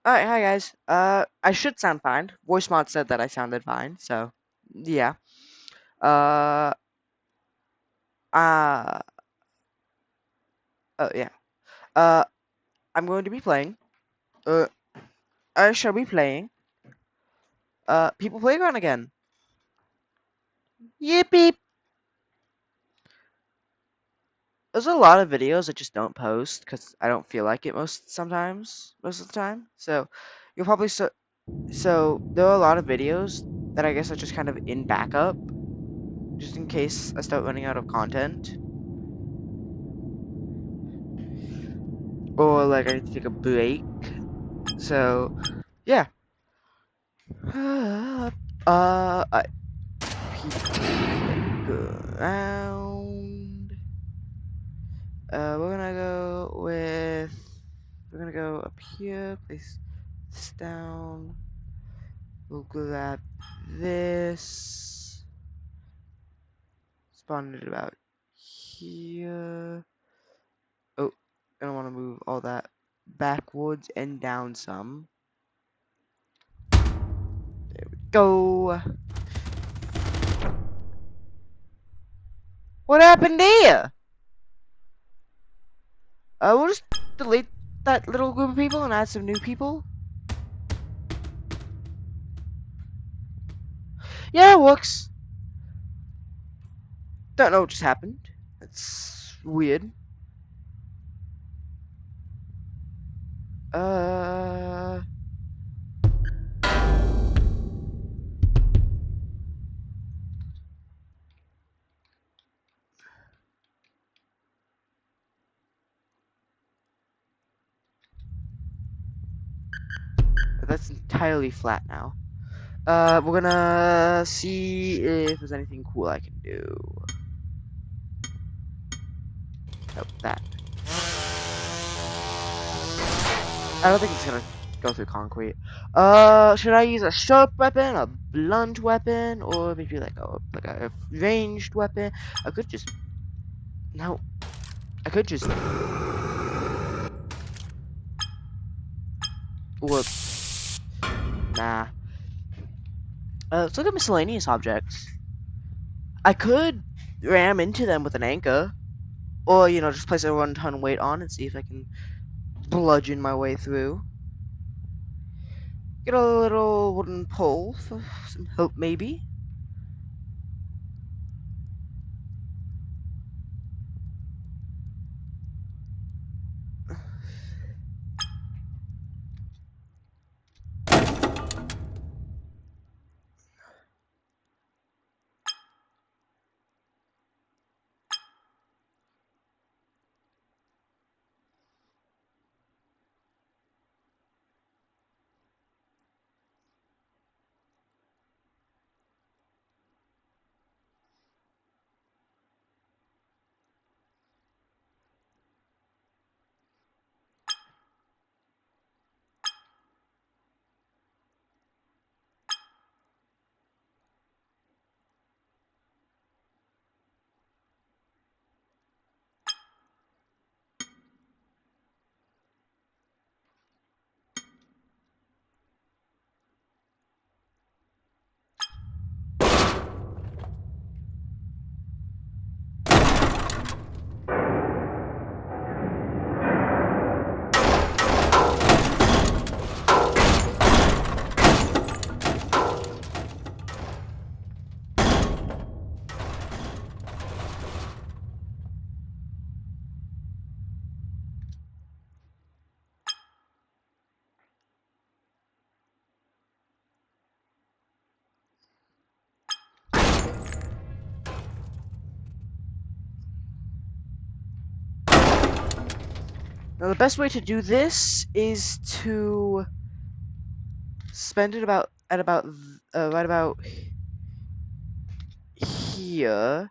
Alright, hi guys. I should sound fine. Voice mod said that I sounded fine, so yeah. Uh, uh, oh yeah. Uh, I'm going to be playing. Uh, I shall be playing. People Playground again. Yippee! There's a lot of videos I just don't post because I don't feel like it most of the time. So you'll probably so there are a lot of videos that I guess are just kind of in backup, just in case I start running out of content or like I need to take a break. So yeah. I peek around. We're gonna go with. We're gonna go up here. Place this down. We'll grab this. Spawn it about here. Oh, I don't want to move all that backwards and down some. There we go. What happened here? We'll just delete that little group of people and add some new people. Yeah, it works. Don't know what just happened. It's weird. Uh, that's entirely flat now. We're gonna see if there's anything cool I can do. Nope, that. I don't think it's gonna go through concrete. Should I use a sharp weapon, a blunt weapon, or maybe like a ranged weapon? I could just no. I could just whoops. Nah. Let's look at miscellaneous objects. I could ram into them with an anchor, or just place a 1-ton weight on and see if I can bludgeon my way through. Get a little wooden pole for some help, maybe. Now the best way to do this is to spend it right about here.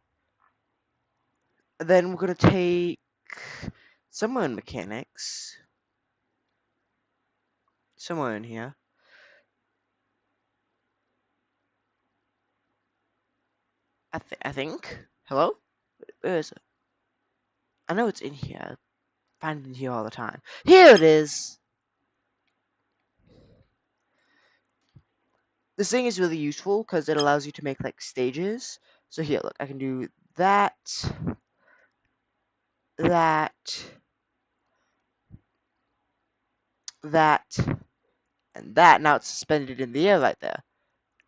Then we're gonna take somewhere in mechanics, somewhere in here. I think. Hello? Where is it? I know it's in here. I find it in here all the time. Here it is. this thing is really useful because it allows you to make like stages. So here, look, I can do that, that, that, and that. Now it's suspended in the air right there.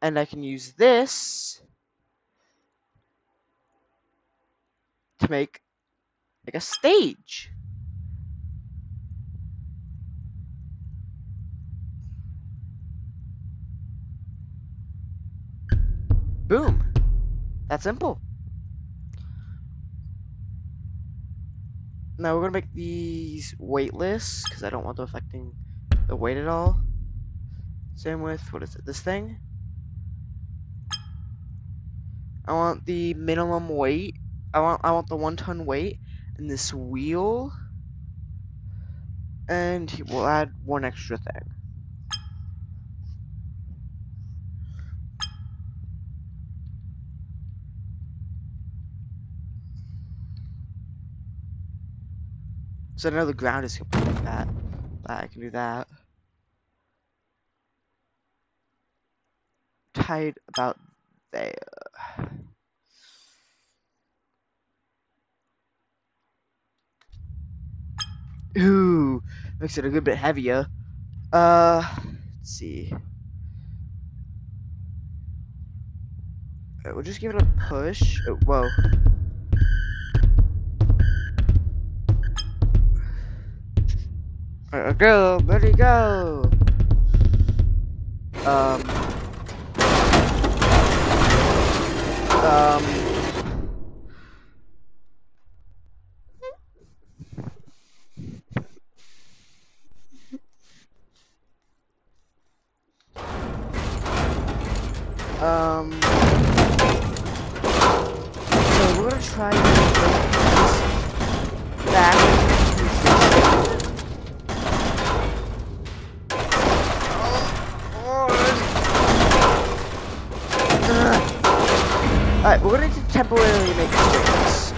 And I can use this to make like a stage. Boom. That's simple. Now we're gonna make these weightless because I don't want them affecting the weight at all. Same with, what is it, this thing? I want the minimum weight. I want the 1 ton weight and this wheel. And we'll add one extra thing. So now the ground is completely flat. I can do that. Tied about there. Ooh, makes it a good bit heavier. Let's see. We'll just give it a push. Oh, whoa. Go, let it go. Um. So we're gonna try to this back. Alright, we're gonna need to temporarily make mistakes.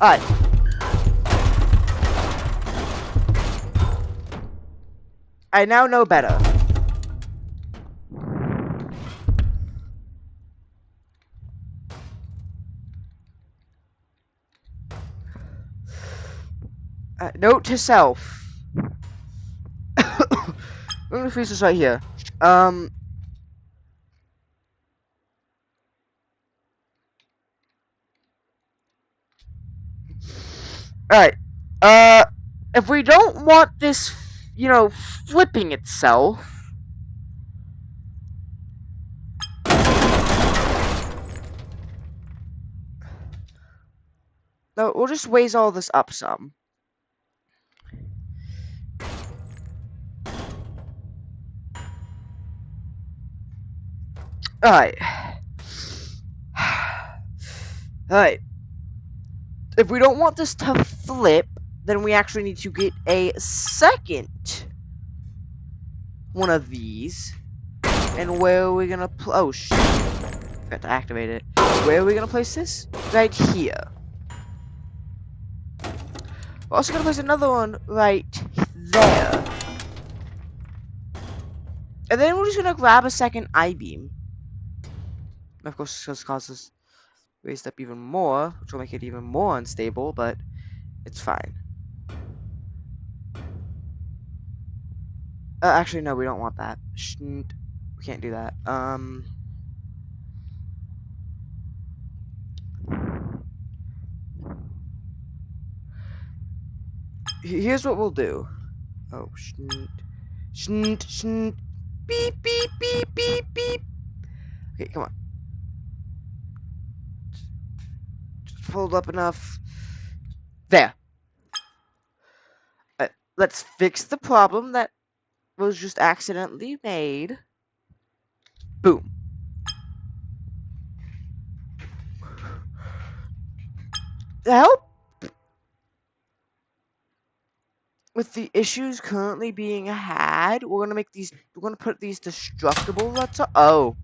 Alright. I now know better. Note to self. I'm gonna freeze this right here. Alright. If we don't want this, you know, flipping itself. No, we'll just raise all this up some. Alright. Alright. If we don't want this to flip, then we actually need to get a second one of these. And where are we gonna oh shit. Forgot to activate it. Where are we gonna place this? Right here. We're also gonna place another one right there. And then we're just gonna grab a second I-beam. Of course, this causes raised up even more, which will make it even more unstable, but it's fine. Actually, no, we don't want that. We can't do that. Here's what we'll do. Oh, beep, beep, beep, beep, beep. Okay, come on. Just fold up enough. There. Let's fix the problem that was just accidentally made. Boom. To help with the issues currently being had, we're gonna put these destructible LUTs up. Oh.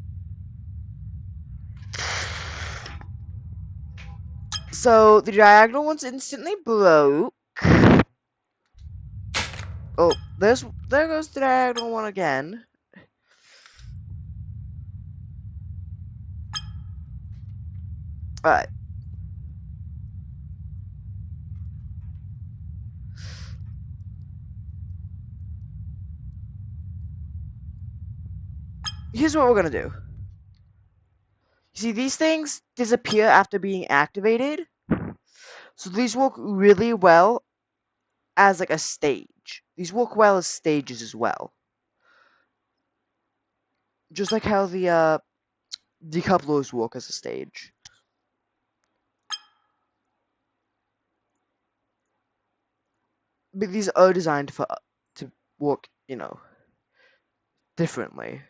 So the diagonal ones instantly broke. Oh, There goes the diagonal one again. Alright. Here's what we're gonna do. See, these things disappear after being activated. So these work really well as like a stage. These work well as stages as well. Just like how the decouplers work as a stage. But these are designed for to work, differently.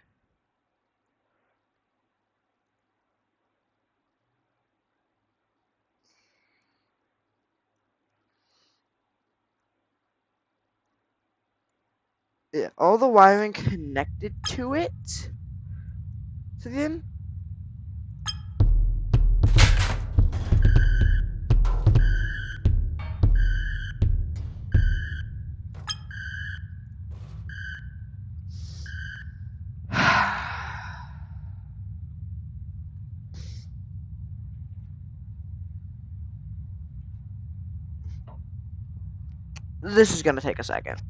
Yeah, all the wiring connected to it. To the end. This is gonna take a second.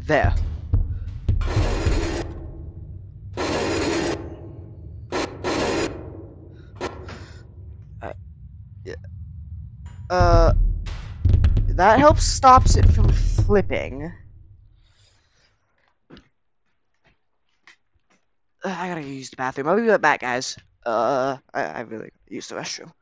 There. Yeah. That helps stops it from flipping. I gotta use the bathroom. I'll be right back, guys. I really gotta use the restroom.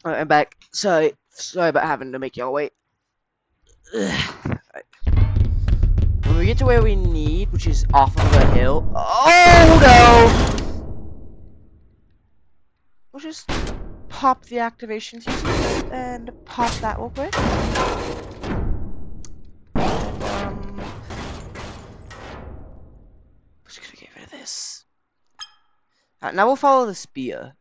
Alright, I'm back. Sorry about having to make y'all wait. Alright. When we get to where we need, which is off of the hill. Oh no! We'll just pop the activation season and pop that real quick. And, just gonna get rid of this. Alright, now we'll follow the spear.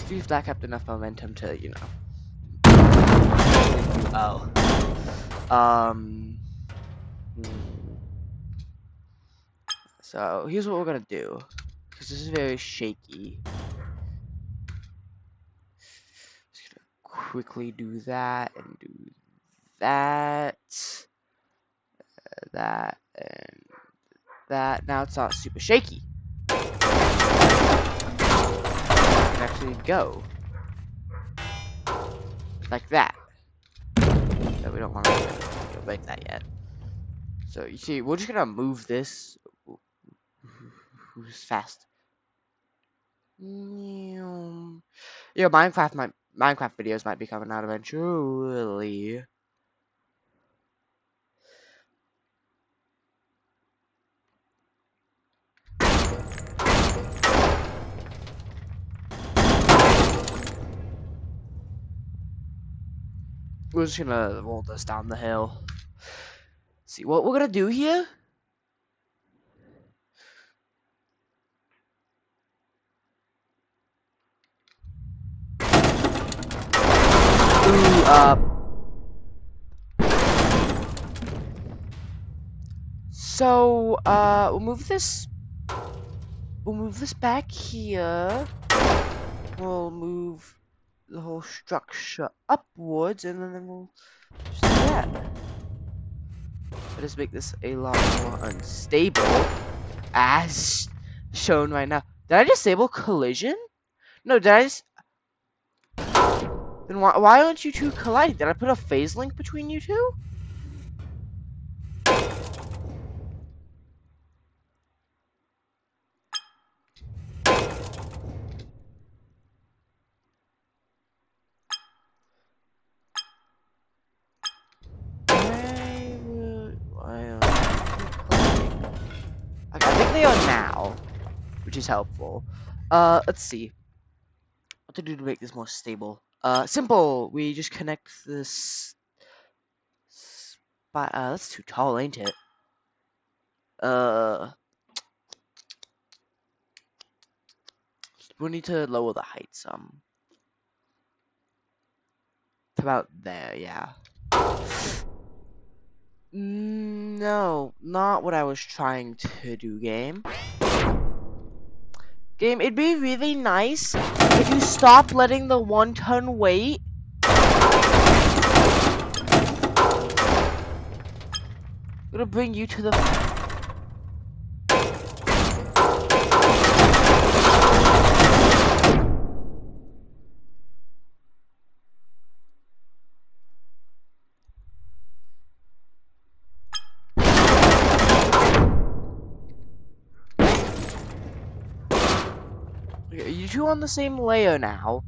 See if that kept enough momentum to, you know. Oh. So here's what we're gonna do, because this is very shaky. Just gonna quickly do that and do that, that, and that. Now it's not super shaky. I can actually go like that. But we don't want to go like that yet. So you see, we're just gonna move this. Who's fast? Yeah, Minecraft videos might be coming out eventually. We're just gonna roll this down the hill. See what we're gonna do here. Ooh, so, we'll move this. We'll move this back here. We'll move the whole structure upwards, and then we'll just do that. I'll just make this a lot more unstable, as shown right now. Did I disable collision? No, did I just... Then why aren't you two colliding? Did I put a phase link between you two? Why aren't you colliding? Okay, I think they are now, which is helpful. Let's see. What to do to make this more stable? Simple. We just connect this spot. That's too tall, ain't it? We need to lower the height some. About there, yeah. No, not what I was trying to do, game. Game, it'd be really nice if you stop letting the 1-ton weight. It'll bring you to the... You two on the same layer now.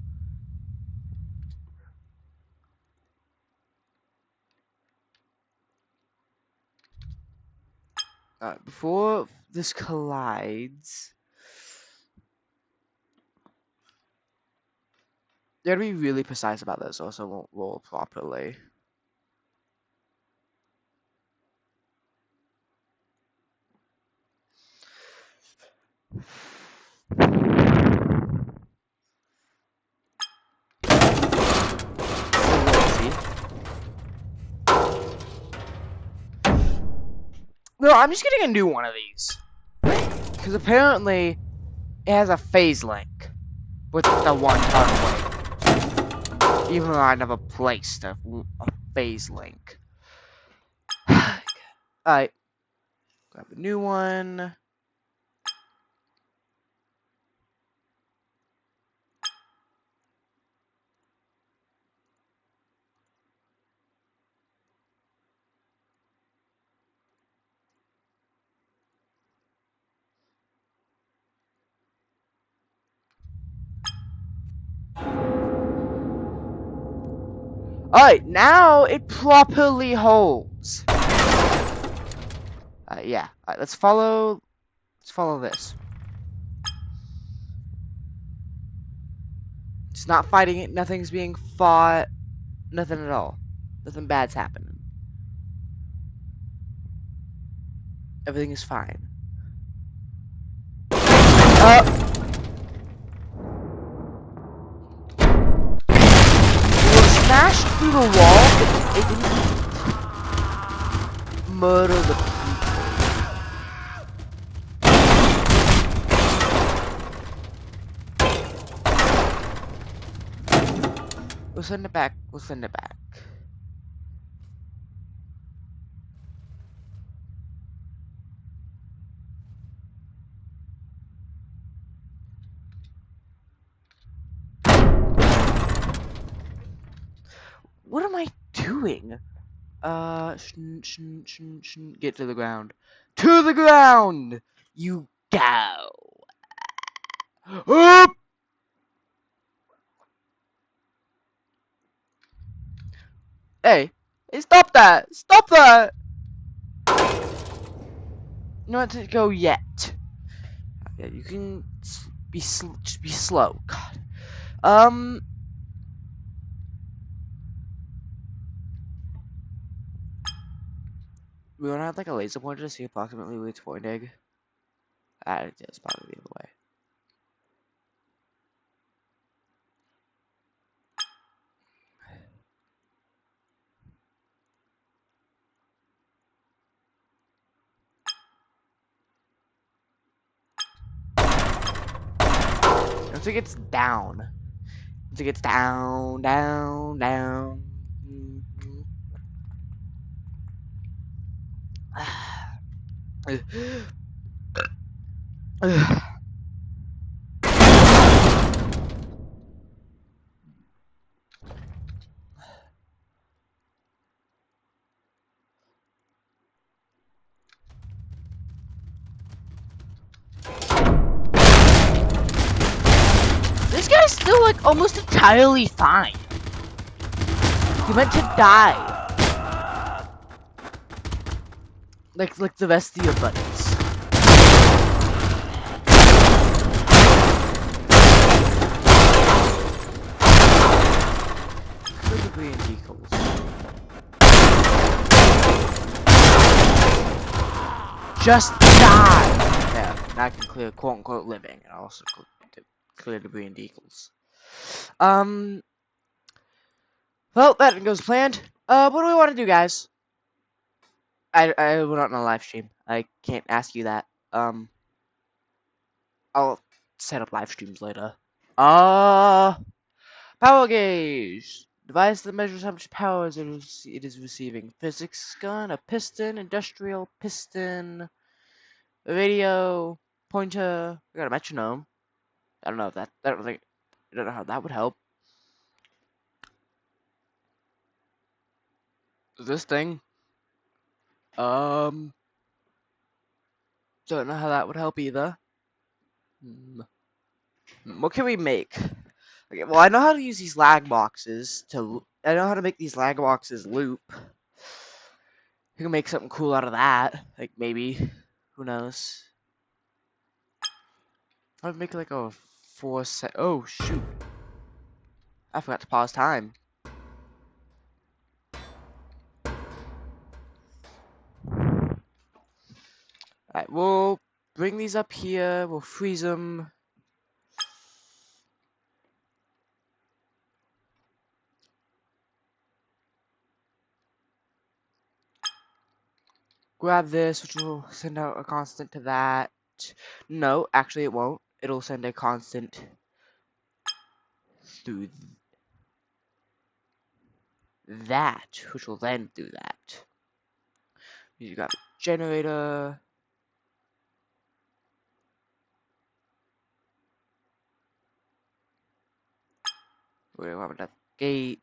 Before this collides, you gotta be really precise about this, or else it won't roll properly. No, I'm just getting a new one of these. Because apparently, it has a phase link with the 1-ton weight. Even though I never placed a phase link. Alright. Grab a new one. Alright, now it properly holds. Yeah. Alright, let's follow this. It's not fighting it, nothing's being fought, nothing at all. Nothing bad's happening. Everything is fine. We were smashed through the wall, but it didn't murder the people. We'll send it back. We'll send it back. What am I doing? Get to the ground. To the ground! You go! Up! Hey! Hey, stop that! Stop that! Not to go yet. Yeah, you can just be slow. God. We wanna have like a laser pointer to see approximately where it's pointing. That's probably the way. Once it gets down. Once it gets down, down, down. This guy's still like almost entirely fine. He meant to die. Like the rest of your buddies. Clear debris and decals. Just die! Yeah, now I can clear quote-unquote living, and also clear debris and decals. Well, that goes planned. What do we want to do, guys? We're not in a live stream. I can't ask you that. I'll set up live streams later. Power gauge. Device that measures how much power it is receiving. Physics gun, a piston, industrial piston, a radio, pointer. We got a metronome. I don't know if that. I don't know how that would help. This thing. Don't know how that would help either. What can we make? Okay, well, I know how to use these lag boxes to. I know how to make these lag boxes loop. You can make something cool out of that. Like maybe, who knows? I'd make like a 4 set. Oh shoot! I forgot to pause time. Alright, we'll bring these up here. We'll freeze them. Grab this, which will send out a constant to that. No, actually it won't. It'll send a constant through that, which will then do that. You got a generator. We have that gate.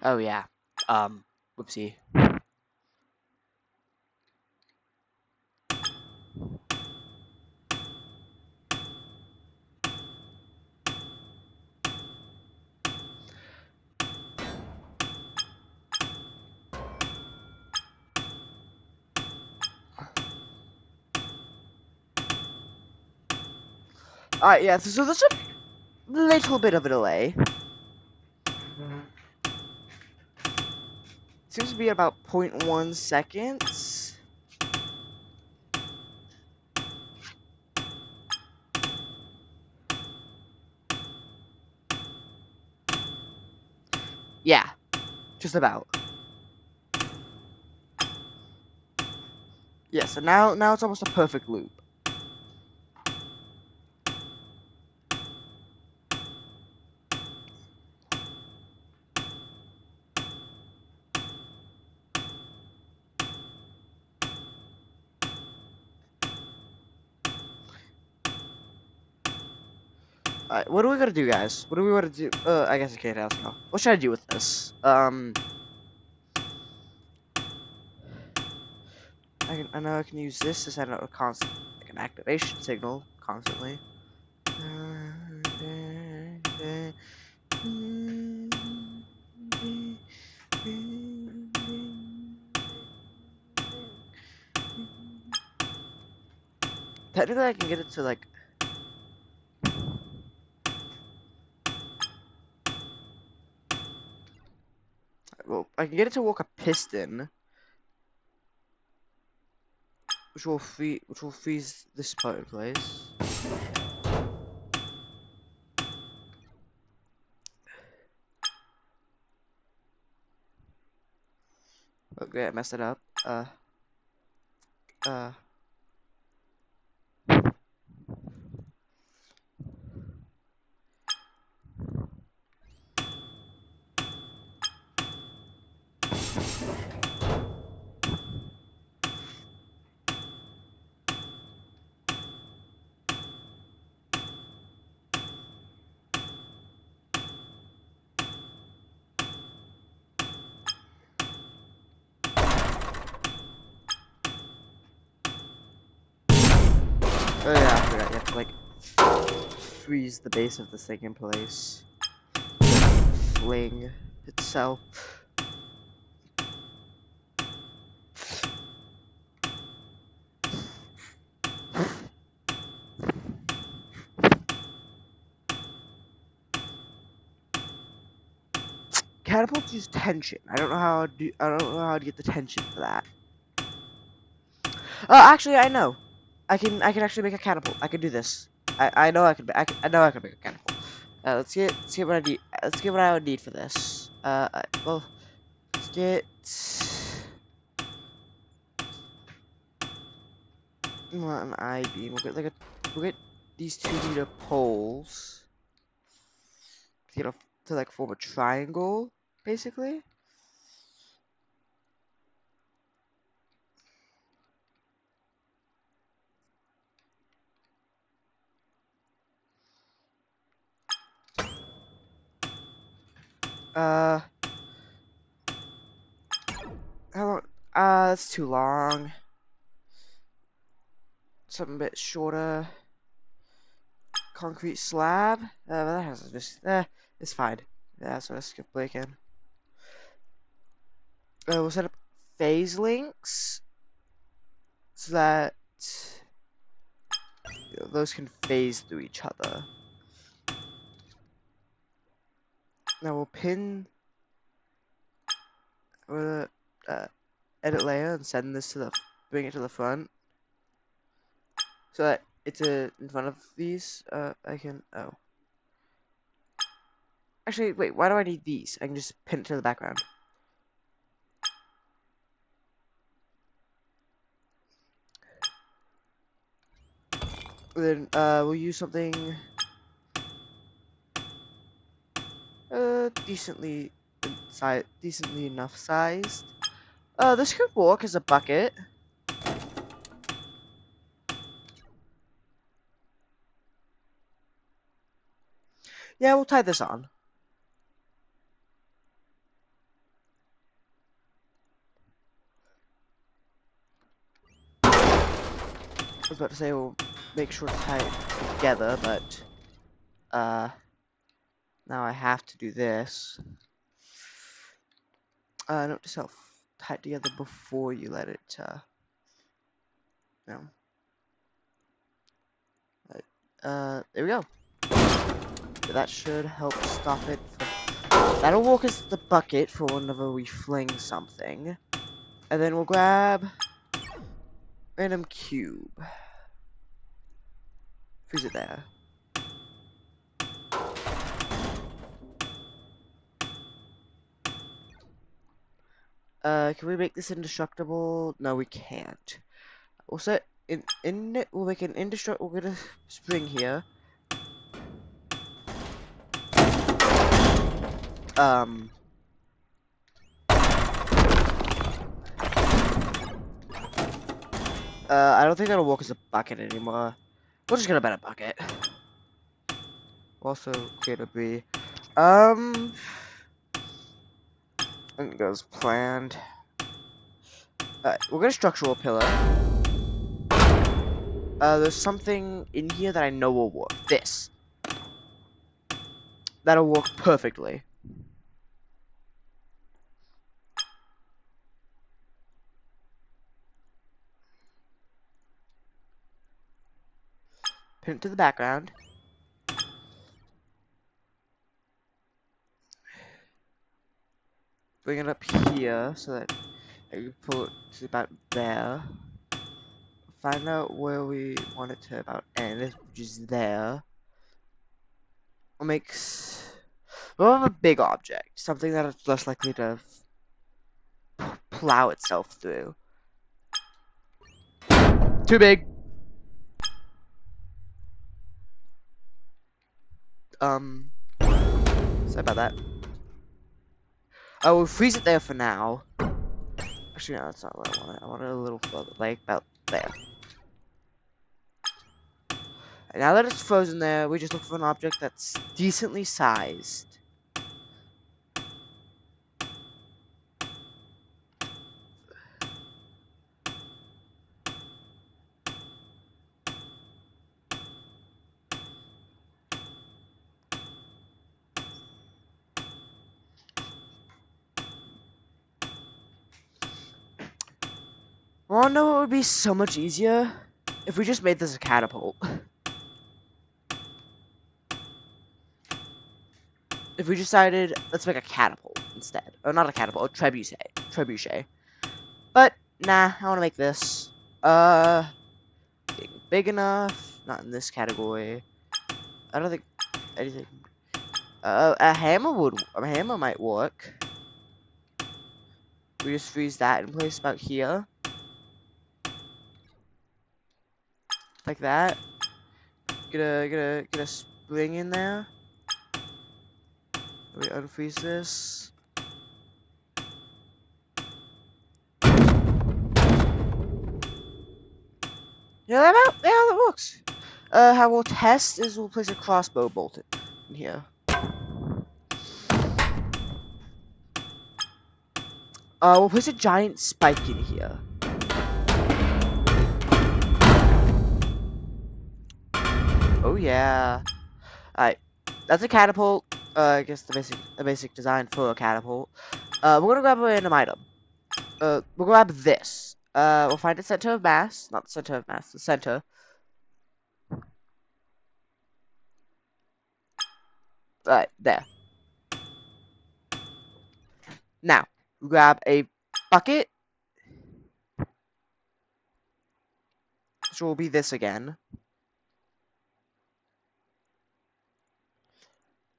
Oh yeah. Whoopsie. Alright, yeah, so there's a little bit of a delay. Seems to be about 0.1 seconds. Yeah, just about. Yeah, so now it's almost a perfect loop. Alright, what do we gotta do, guys? What do we want to do? I guess I can't ask now. What should I do with this? I know I can use this to send out a constant, like an activation signal constantly. Technically, I can get it to like. Well, I can get it to work a piston, which will freeze this part in place. Okay, I messed it up. Uh. Oh yeah, I forgot. You have to like freeze the base of the thing in place. Fling itself. Catapults use tension. I don't know how I'd do. I don't know how to get the tension for that. Actually, I know. I can actually make a catapult. I can do this. I know I can. I know I can make a catapult. Let's get what I need. Let's get what I would need for this. Well, let's get an I beam. We'll get these 2 meter poles to get to like form a triangle, basically. Uh, how long? That's too long. Something a bit shorter. Concrete slab. That has just. It's fine. Yeah, so let's skip break in. We'll set up phase links so that those can phase through each other. Now we'll pin edit layer and send this to bring it to the front so that it's in front of these. I can actually wait. Why do I need these? I can just pin it to the background. Then we'll use something decently decently enough sized. This could work as a bucket. Yeah, we'll tie this on. was about to say we'll make sure to tie it together, but now I have to do this. Note to self: tie it together before you let it. No. There we go. So that should help stop it. That'll work as the bucket for whenever we fling something, and then we'll grab random cube. Freeze it there. Can we make this indestructible? No, we can't. We'll set we'll make an indestructible. We're gonna spring here. I don't think that'll work as a bucket anymore. We're just gonna bet a bucket. Also, create a B. I think it goes planned. We're gonna structural pillar. There's something in here that I know will work. This. That'll work perfectly. Pin it to the background. Bring it up here so that I can pull it to about there. Find out where we want it to about end, which is there. We'll have a big object, something that is less likely to plow itself through. Too big. Sorry about that. I will freeze it there for now. Actually, no, that's not what I want. I want it a little further, like about there. And now that it's frozen there, we just look for an object that's decently sized. Wanna know what would be so much easier? If we just made this a catapult. If we decided, let's make a catapult instead. Or not a catapult, a trebuchet. Trebuchet. But, nah, I wanna make this. Being big enough. Not in this category. I don't think anything. A hammer might work. We just freeze that in place about here. Like that. Get a spring in there. We unfreeze this. Yeah, that works. How we'll test is we'll place a crossbow bolt in here. We'll place a giant spike in here. Oh yeah. Alright. That's a catapult. I guess the basic design for a catapult. We're gonna grab a random item. We'll grab this. We'll find the center of mass. Not the center of mass, the center. Alright, there. Now, we grab a bucket. Which will be this again.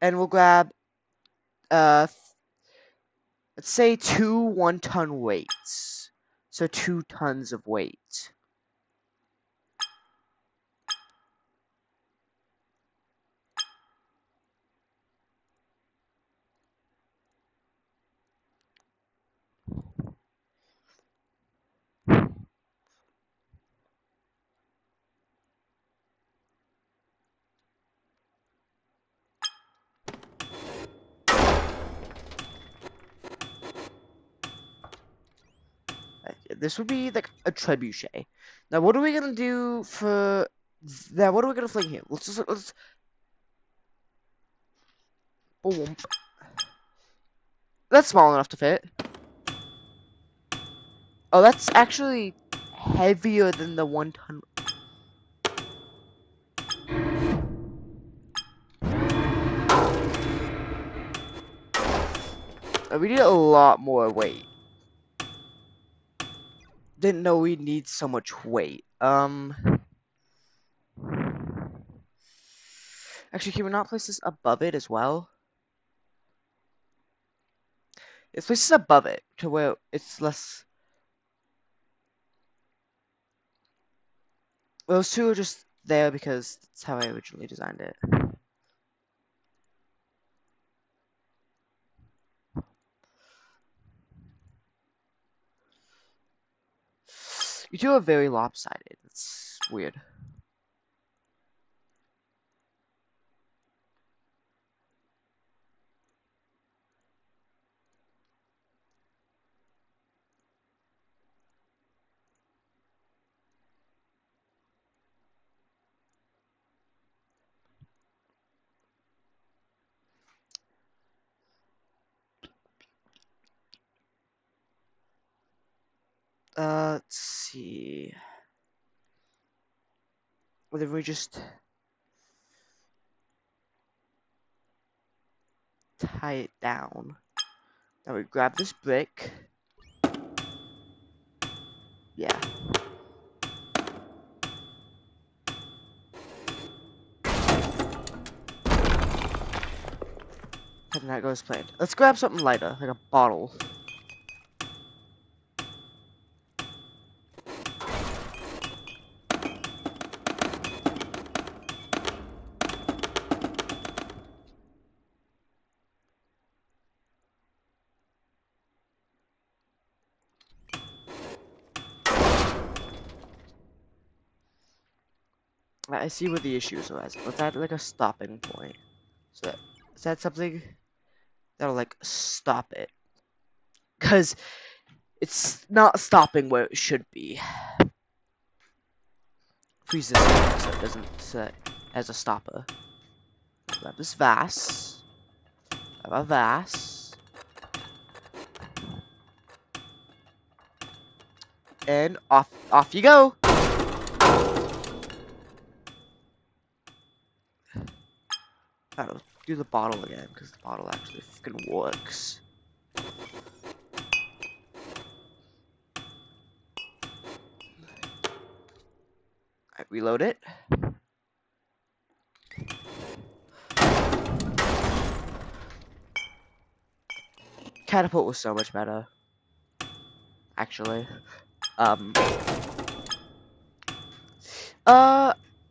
And we'll grab, let's say 2 1-ton weights. So 2 tons of weight. This would be like a trebuchet. Now, what are we gonna do for that? What are we gonna fling here? Let's boom. That's small enough to fit. Oh, that's actually heavier than the 1 ton. We need a lot more weight. Didn't know we need so much weight. Actually, can we not place this above it as well? Let's place this above it to where it's less. Those two are just there because that's how I originally designed it. You two are very lopsided. It's weird. Let's see. What if we just tie it down? Now we grab this brick. Yeah. And that goes planned. Let's grab something lighter, like a bottle. I see where the issue is arising. Let's add like a stopping point. So is that something that'll like stop it? Because it's not stopping where it should be. Freeze this thing so it doesn't set as a stopper. Grab this vase. Grab a vase. And off you go. I'll do the bottle again because the bottle actually fucking works. I reload it. Catapult was so much better, actually. I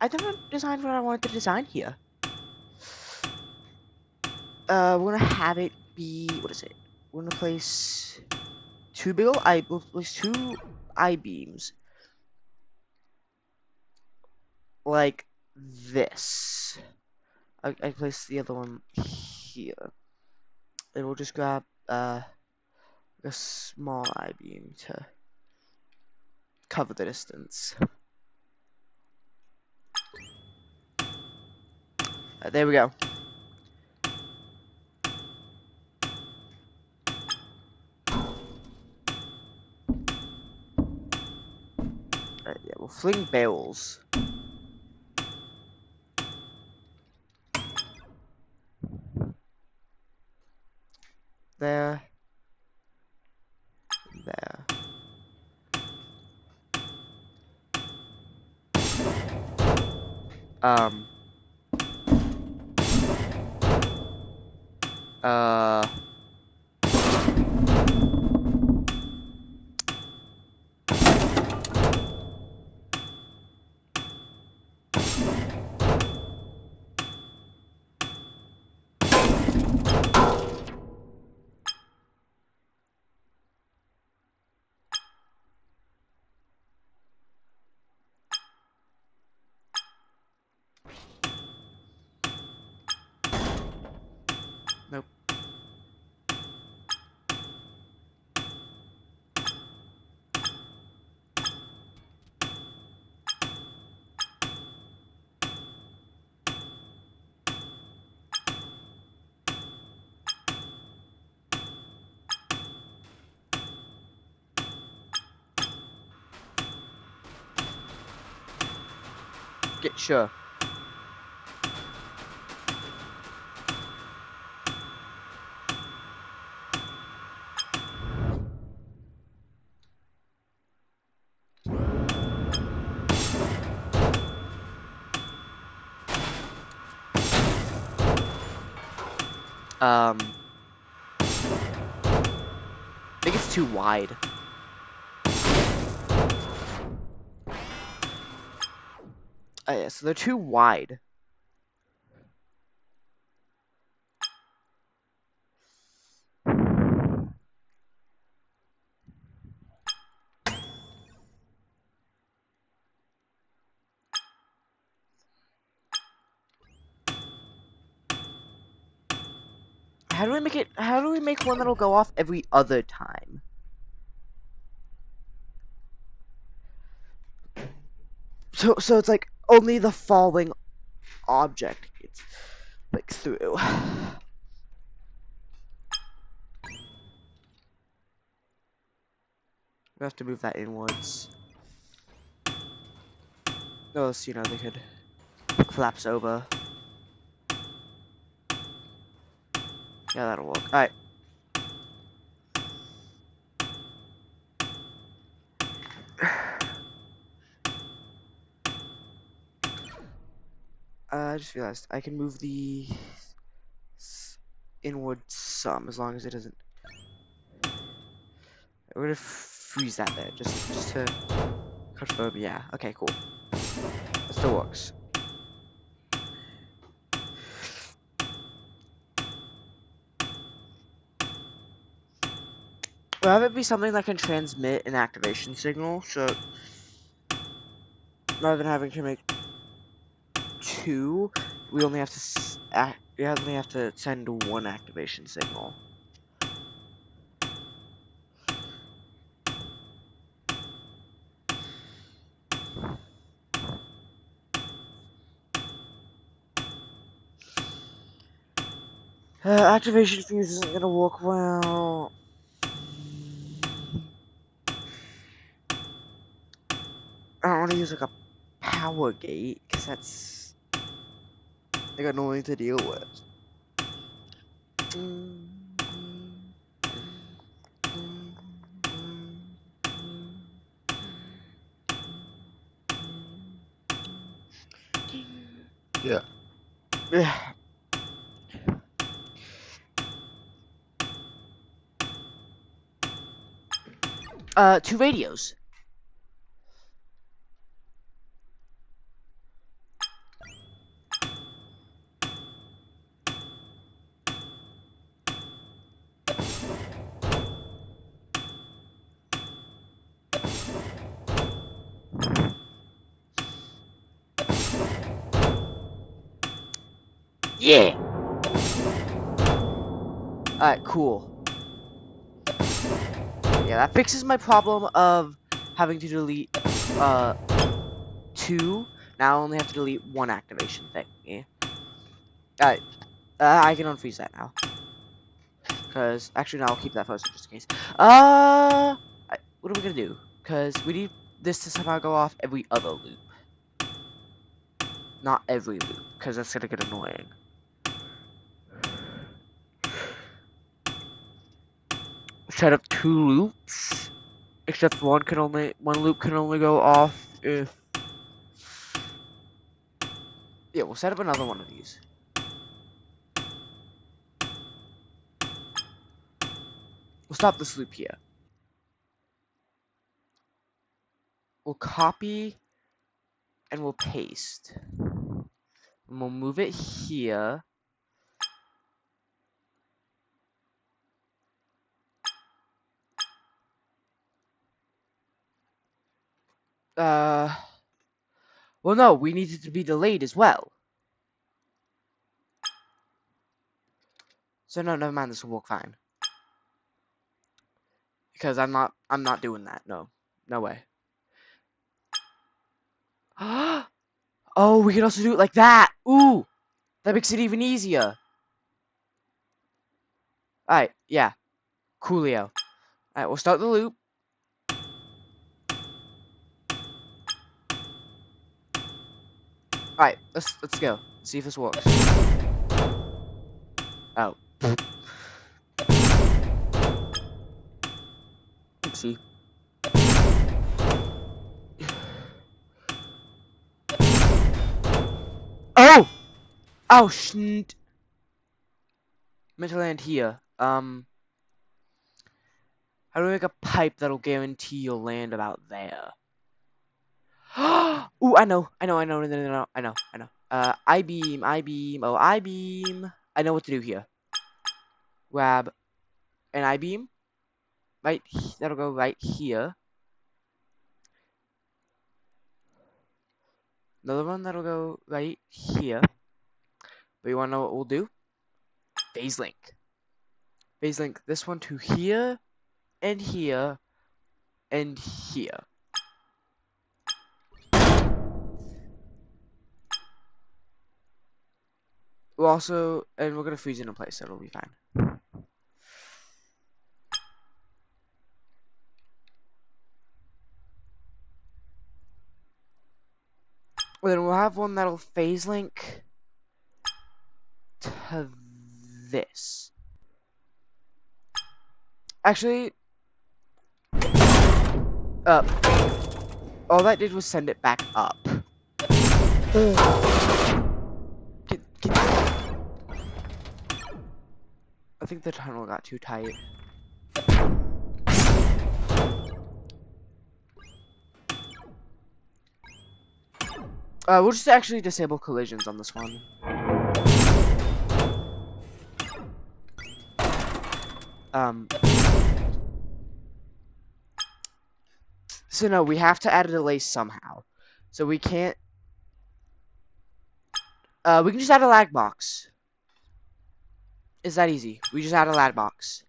didn't design what I wanted to design here. We're gonna have it be, what is it? We're gonna place we'll place two I-beams. Like this. I place the other one here. And we'll just grab, a small I-beam to cover the distance. There we go. Yeah, we'll fling barrels. There. There. Um. Nope. Get sure. I think it's too wide. Oh, yeah, so they're too wide. How do we make it? How do we make one that'll go off every other time? So it's like only the falling object gets like through. We have to move that inwards. No, you know, they could collapse over. Yeah, that'll work. Alright. I just realized I can move the inward some as long as it doesn't. We're gonna freeze that there just to confirm. Yeah. Okay. Cool. That still works. We'll have it be something that can transmit an activation signal. So rather than having to make two, we only have to send one activation signal. Activation fuse isn't gonna work well. I don't want to use like a power gate because that's like annoying to deal with. Yeah. Two radios. Yeah. Alright, cool. Yeah, that fixes my problem of having to delete two. Now I only have to delete one activation thing. Yeah. Alright. I can unfreeze that now. Because actually no, I'll keep that first just in case. What are we gonna do? Because we need this to somehow go off every other loop. Not every loop, because that's gonna get annoying. Set up two loops, except one loop can only go off if. Yeah, we'll set up another one of these. We'll stop this loop here. We'll copy and we'll paste. And we'll move it here. Well, no, we need it to be delayed as well. So no, never mind. This will work fine. Because I'm not doing that. No, no way. Oh, we can also do it like that. Ooh, that makes it even easier. Alright, yeah. Coolio. Alright, we'll start the loop. Alright, let's go. Let's see if this works. Oh. Oopsie. Oh! Oh, shit. Meant to land here. How do we make a pipe that'll guarantee you'll land about there? Ooh, I know. No, I know. I-beam. Oh, I-beam. I know what to do here. Grab an I-beam. Right, that'll go right here. Another one that'll go right here. But you wanna know what we'll do? Phase link. Phase link this one to here, and here, and here. We'll also, and we're gonna freeze it in place, so it'll be fine. Then we'll have one that'll phase link to this. Actually, all that did was send it back up. I think the tunnel got too tight. We'll just actually disable collisions on this one. So no, we have to add a delay somehow. So we can't. We can just add a lag box. It's that easy. We just add a lag box.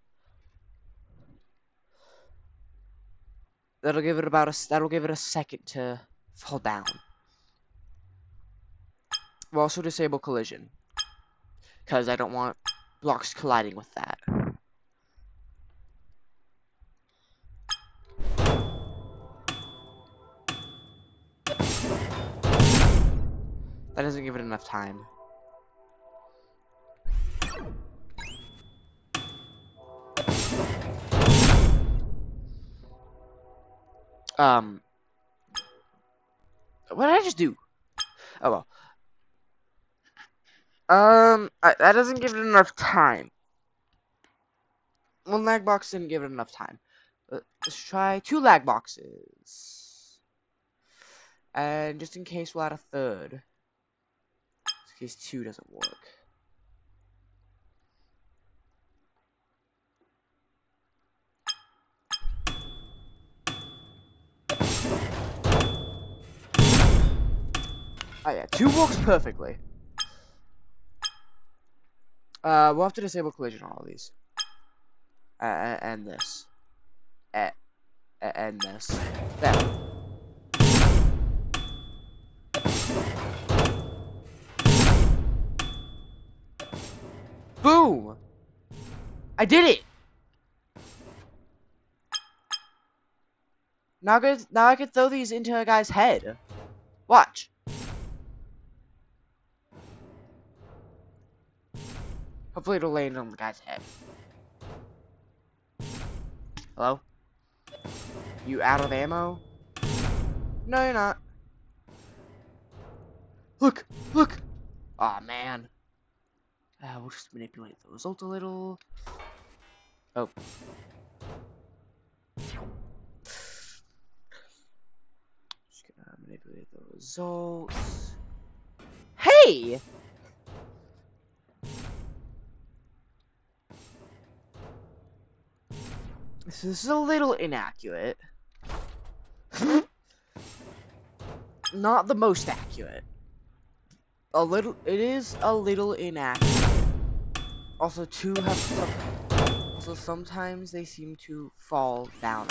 That'll give it a second to fall down. We'll also disable collision, because I don't want blocks colliding with that. That doesn't give it enough time. What did I just do? Oh well. That doesn't give it enough time. One lag box didn't give it enough time. Let's try 2 lag boxes. And just in case, we'll add a third. In case 2 doesn't work. Oh yeah, 2 works perfectly. We'll have to disable collision on all of these. And this. And this. There. Boom! I did it! Now I can throw these into a guy's head. Watch. Hopefully it'll land on the guy's head. Hello? You out of ammo? No, you're not. Look! Look! Aw, man. We'll just manipulate the result a little. Oh. Just gonna manipulate the results. Hey! This is a little inaccurate. Not the most accurate. It is a little inaccurate. Also, sometimes they seem to fall down.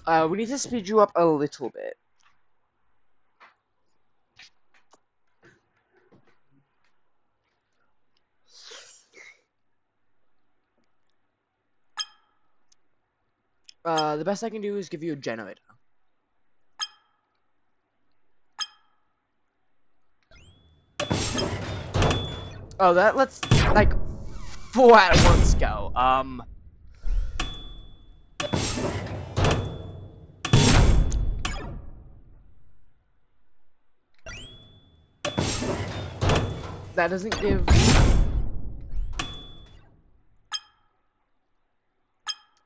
We need to speed you up a little bit. The best I can do is give you a generator. Oh, that lets, like, 4 at once go. That doesn't give...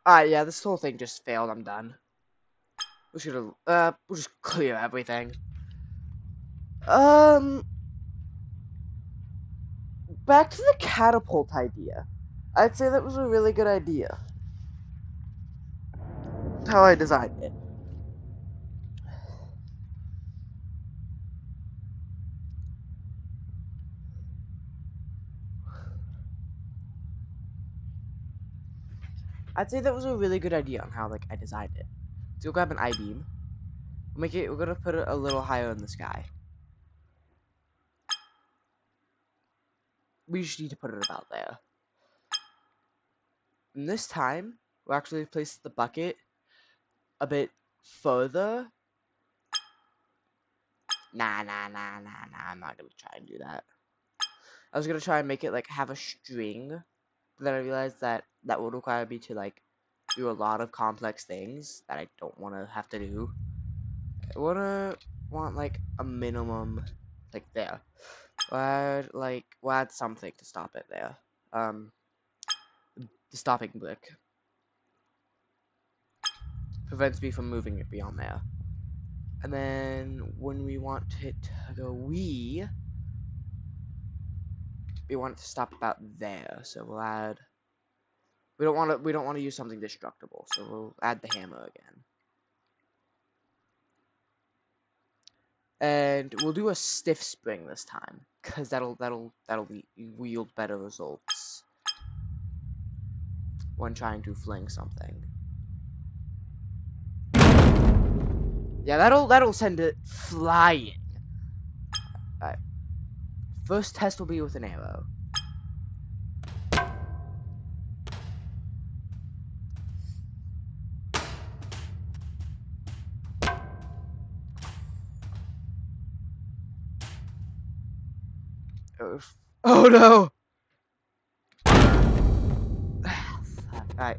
yeah, this whole thing just failed. I'm done. We should have, we'll just clear everything. Back to the catapult idea. I'd say that was a really good idea. How I designed it. I'd say that was a really good idea on how, like, I designed it. So we'll grab an I-beam. We're gonna put it a little higher in the sky. We just need to put it about there. And this time, we'll actually place the bucket a bit further. Nah, I'm not gonna try and do that. I was gonna try and make it, like, have a string. But then I realized that that would require me to, like, do a lot of complex things that I don't want to have to do. I want, like, a minimum, like, there. We'll add something to stop it there. The stopping brick prevents me from moving it beyond there. And then when we want it to go we want it to stop about there. So we'll add. We don't want to use something destructible. So we'll add the hammer again. And we'll do a stiff spring this time, cause that'll yield better results when trying to fling something. Yeah, that'll send it flying. Alright. First test will be with an arrow. Oh no! Alright.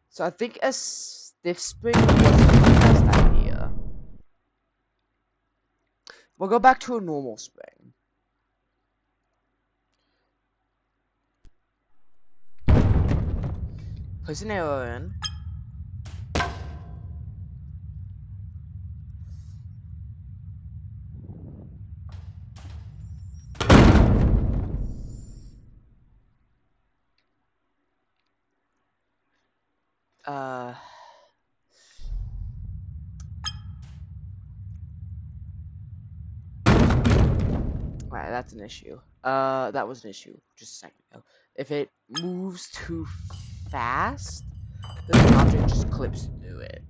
So I think a stiff spring wasn't the best idea. We'll go back to a normal spring. Place an arrow in. Alright, that's an issue. That was an issue just a second ago. If it moves too fast, then the object just clips through it.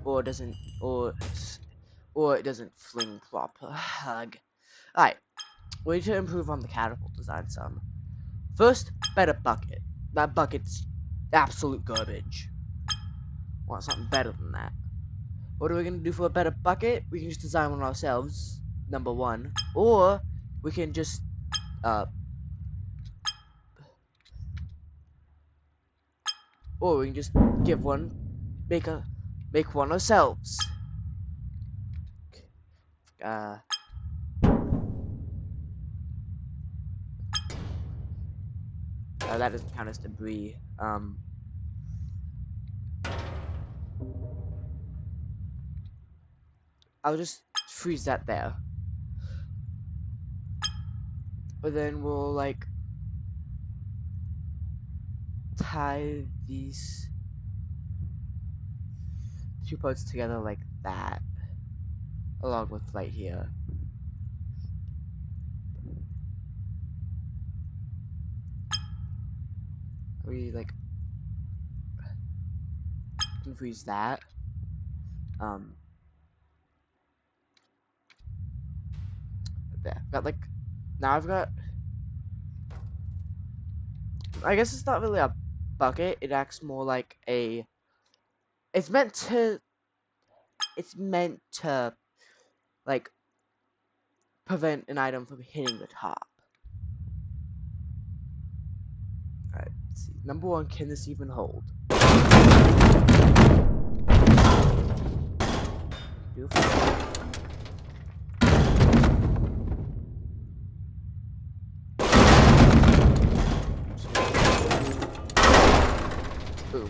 Or it doesn't, or it doesn't fling proper. Hug. Alright, we need to improve on the catapult design some. First, better bucket. That bucket's absolute garbage. Want something better than that. What are we gonna do for a better bucket? We can just design one ourselves, number one. Or we can just give one, make one ourselves. That doesn't count as debris. I'll just freeze that there. But then we'll, like, tie these two parts together like that, along with right here. We like freeze that. There. Got like now I've got. I guess it's not really a bucket. It acts more like a. It's meant to. It's meant to like prevent an item from hitting the top. Alright, let's see. Number one, can this even hold? Beautiful. Boom.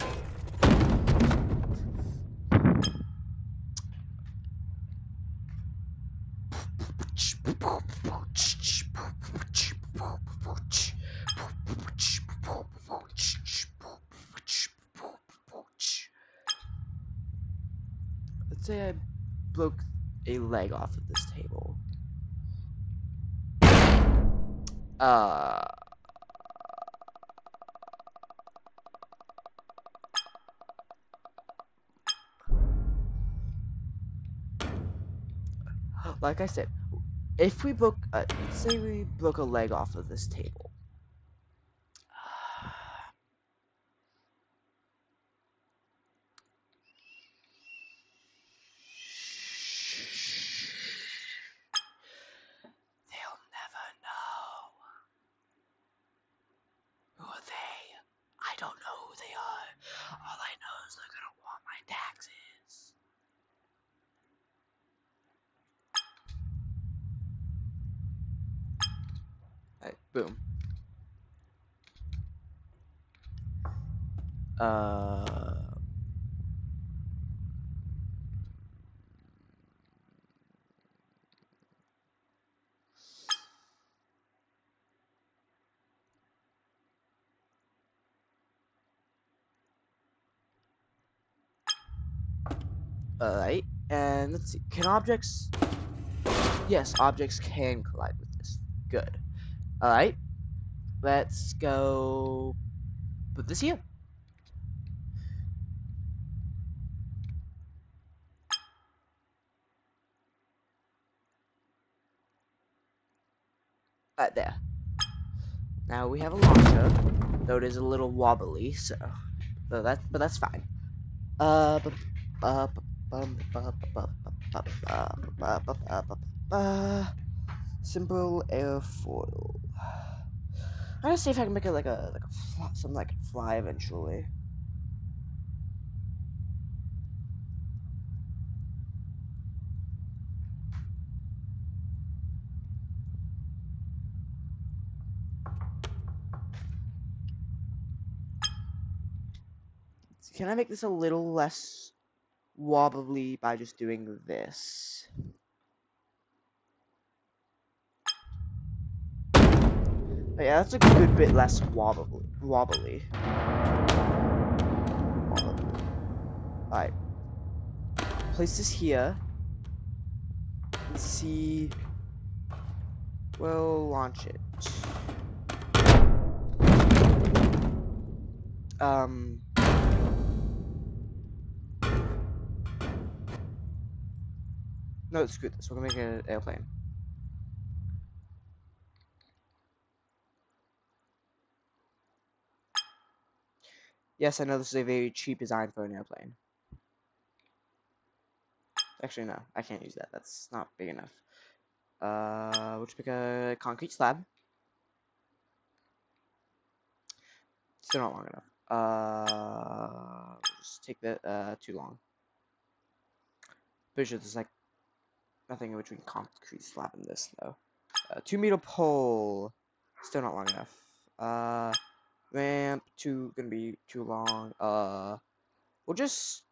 Let's say I broke a leg off of this table. Uh, like I said, if we broke, let's say we broke a leg off of this table. They'll never know. Who are they? I don't know who they are. All I know is they're gonna want my taxes. Alright, boom. Alright, and let's see. Can objects... Yes, objects can collide with this. Good. Alright, let's go put this here. Right there. Now we have a launcher, though it is a little wobbly, so that's fine. Simple airfoil. I'm gonna see if I can make it like a something that can fly eventually. Can I make this a little less wobbly by just doing this? Oh, yeah, that's a good bit less wobbly. Alright. Place this here. And see. We'll launch it. No, screw this. We're gonna make an airplane. Yes, I know this is a very cheap design for an airplane. Actually, no, I can't use that. That's not big enough. We'll just pick a concrete slab. Still not long enough. We'll just take that, too long. Pretty sure there's like nothing in between concrete slab and this though. 2-meter pole. Still not long enough. Ramp gonna be too long. We'll just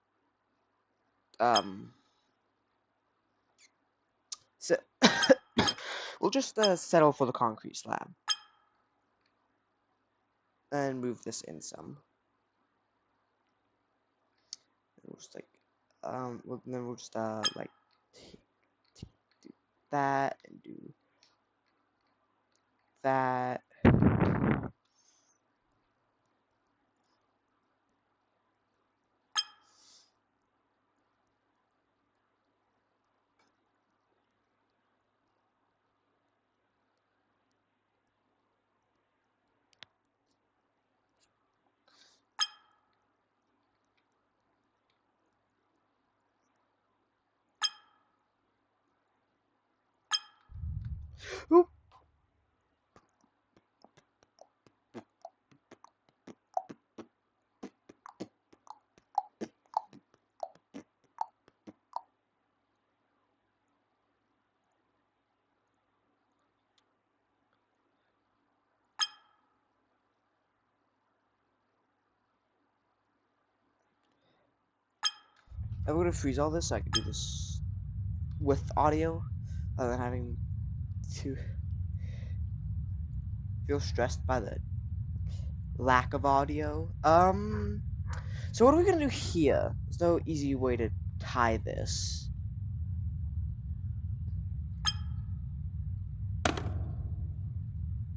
so we'll just settle for the concrete slab and move this in some. We'll just like then we'll just like do that and do that. Oop. I'm gonna freeze all this so I can do this with audio, rather than having to feel stressed by the lack of audio. So what are we gonna do here? There's no easy way to tie this.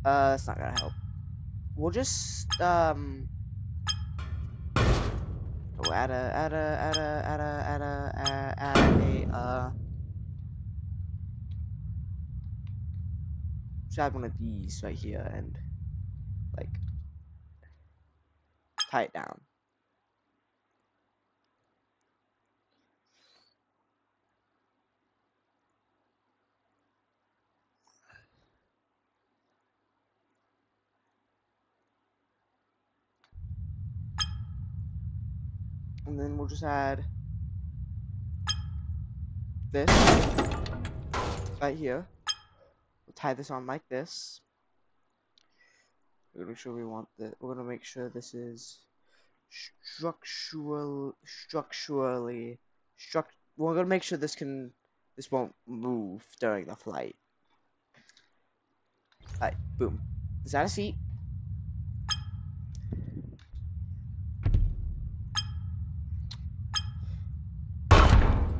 It's not gonna help. We'll just oh, just add one of these right here and like tie it down. And then we'll just add this right here. We'll tie this on like this. We're gonna make sure we want the. We're gonna make sure this is structurally. We're gonna make sure this won't move during the flight. Alright, boom. Is that a seat?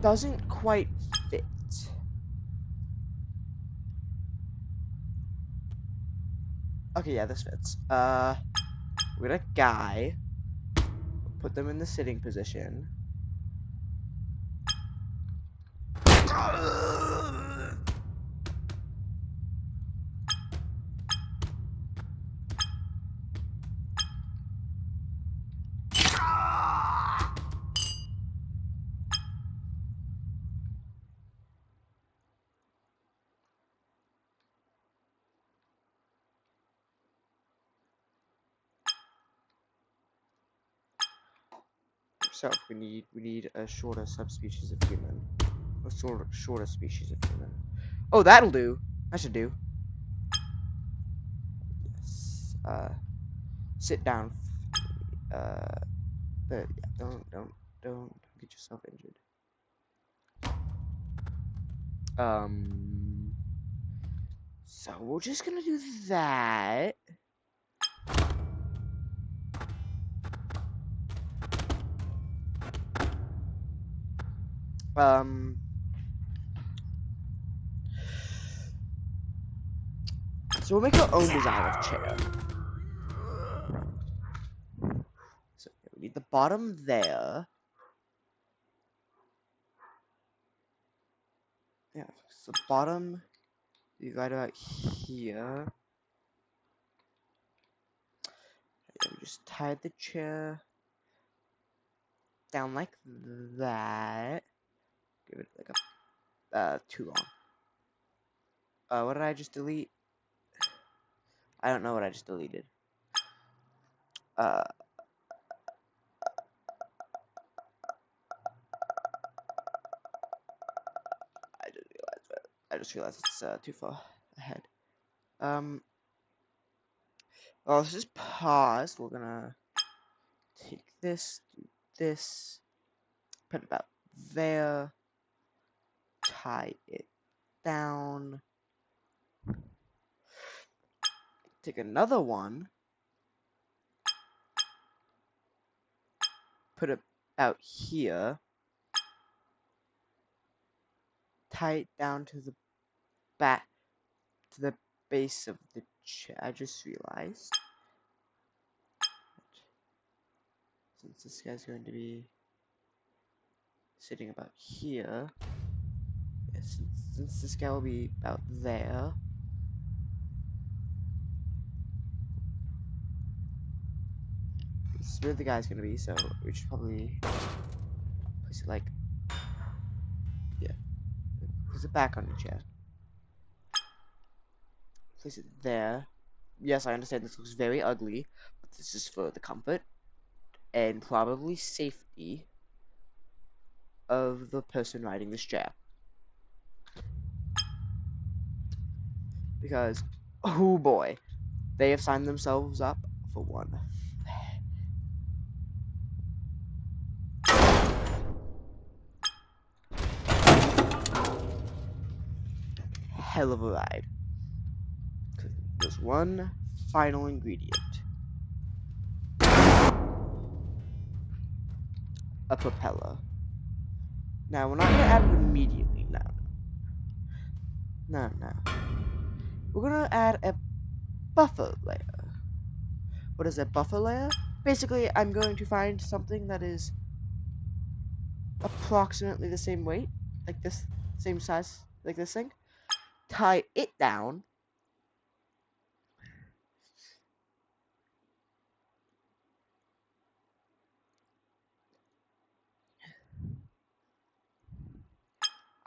Doesn't quite fit. Okay, yeah, this fits. We got a guy. Put them in the sitting position. So we need a shorter subspecies of human. A shorter species of human. Oh, that'll do. That should do. Yes. Sit down. But yeah, don't get yourself injured. So we're just gonna do that. So we'll make our own design of chair. So we need the bottom there. Yeah, so the bottom, you got about here. And we just tied the chair down like that. Give it like a too long. What did I just delete? I don't know what I just deleted. I didn't realize, but I just realized it's too far ahead. Well, let's just pause. We're gonna take this, do this, put it about there, tie it down, take another one, put it out here, tie it down to the back, to the base of the chair. I just realized, since this guy's going to be sitting about here, yeah, since this guy will be about there, this is where the guy's gonna be, so we should probably place it like, yeah, place it back on the chair. Place it there. Yes, I understand this looks very ugly, but this is for the comfort and probably safety of the person riding this chair. Because, oh boy, they have signed themselves up for one hell of a ride. There's one final ingredient. A propeller. Now, we're not going to add it immediately. No. No, no. We're going to add a buffer layer. What is a buffer layer? Basically, I'm going to find something that is approximately the same weight, like this, same size, like this thing. Tie it down.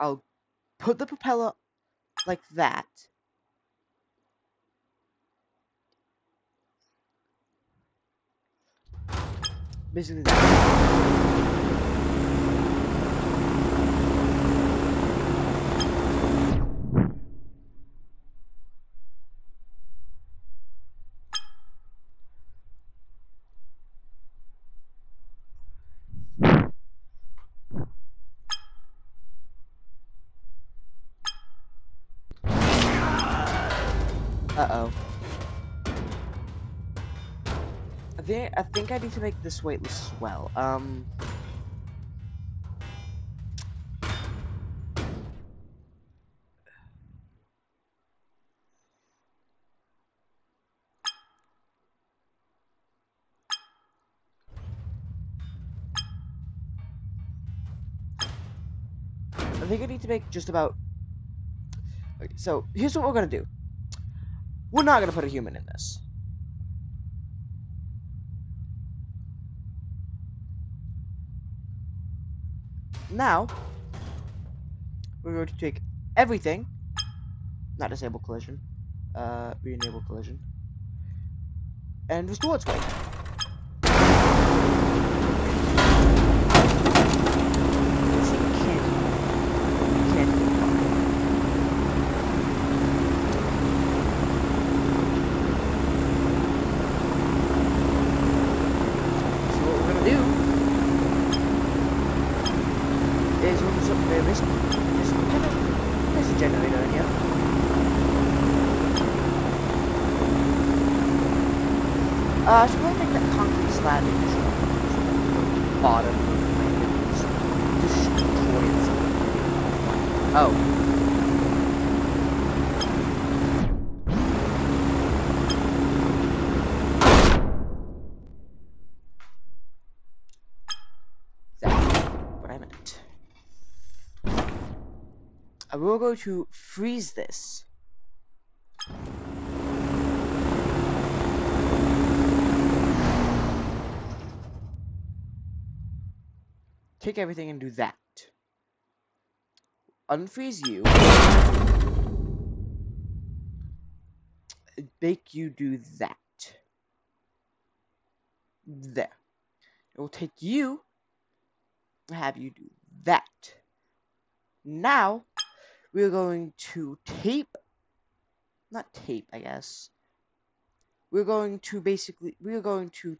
I'll put the propeller like that. Basically that. Uh-oh. I think I need to make this weightless as well. I think I need to make just about... Okay, so, here's what we're gonna do. We're not gonna put a human in this. Now, we're going to take everything, not disable collision, re-enable collision, and restore its weight. This thing can't be fine. So what we're gonna do is we're just gonna place a generator in here. I should probably make that concrete slab in the bottom of the plane and just destroy itself. Oh. That's what I meant. I will go to freeze this. Take everything and do that. Unfreeze you. Make you do that. There. It will take you and have you do that. Now, we're going to tape. Not tape, I guess. We're going to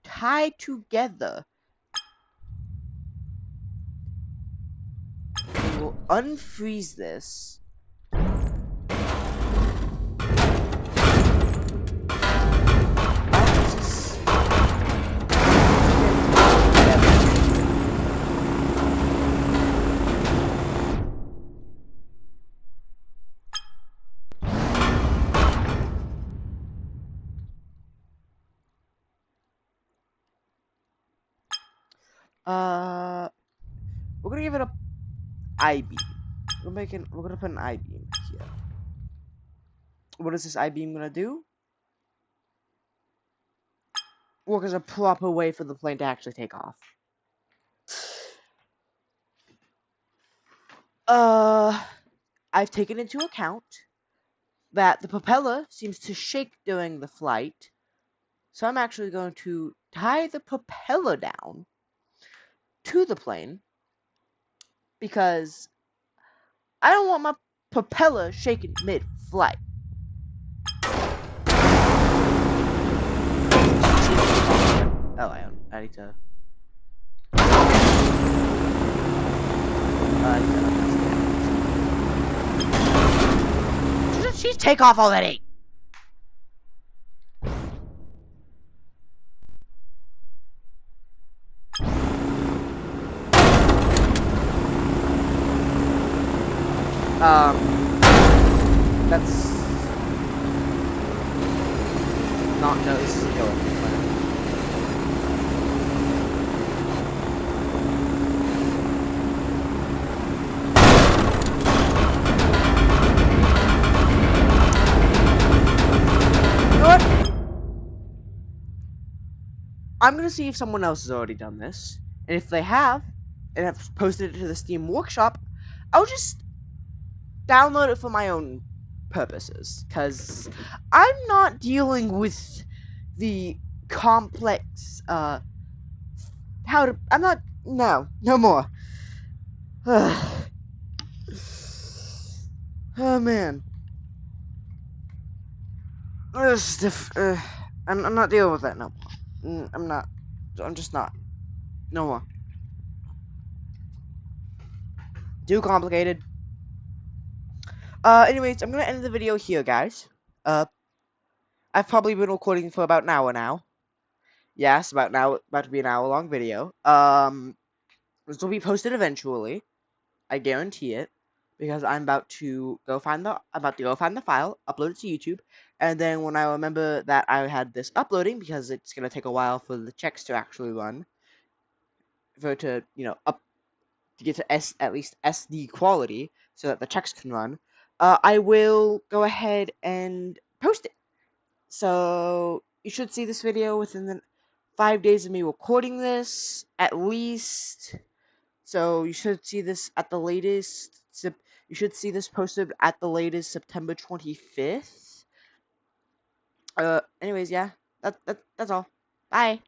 tie together. We will unfreeze this. We're gonna give it a I-beam. We're gonna put an I-beam here. What is this I-beam gonna do? Work as a proper way for the plane to actually take off. I've taken into account that the propeller seems to shake during the flight. So I'm actually going to tie the propeller down to the plane because I don't want my propeller shaking mid-flight. Oh, I need to. She's take off already. That's not no. This is a killer. You know what? I'm gonna see if someone else has already done this, and if they have, and have posted it to the Steam Workshop, I'll just download it for my own purposes, because I'm not dealing with the complex, I'm not, no more. Oh, man. I'm not dealing with that no more. I'm just not. No more. Too complicated. Anyways, I'm gonna end the video here, guys. I've probably been recording for about an hour now. Yes, about to be an hour long video. This will be posted eventually. I guarantee it, because I'm about to go find the file, upload it to YouTube, and then when I remember that I had this uploading, because it's gonna take a while for the checks to actually run, for it to to get to at least SD quality, so that the checks can run. I will go ahead and post it. So you should see this video within the 5 days of me recording this, at least. So you should see this at the latest. You should see this posted at the latest September 25th. Anyways, yeah, that's all. Bye.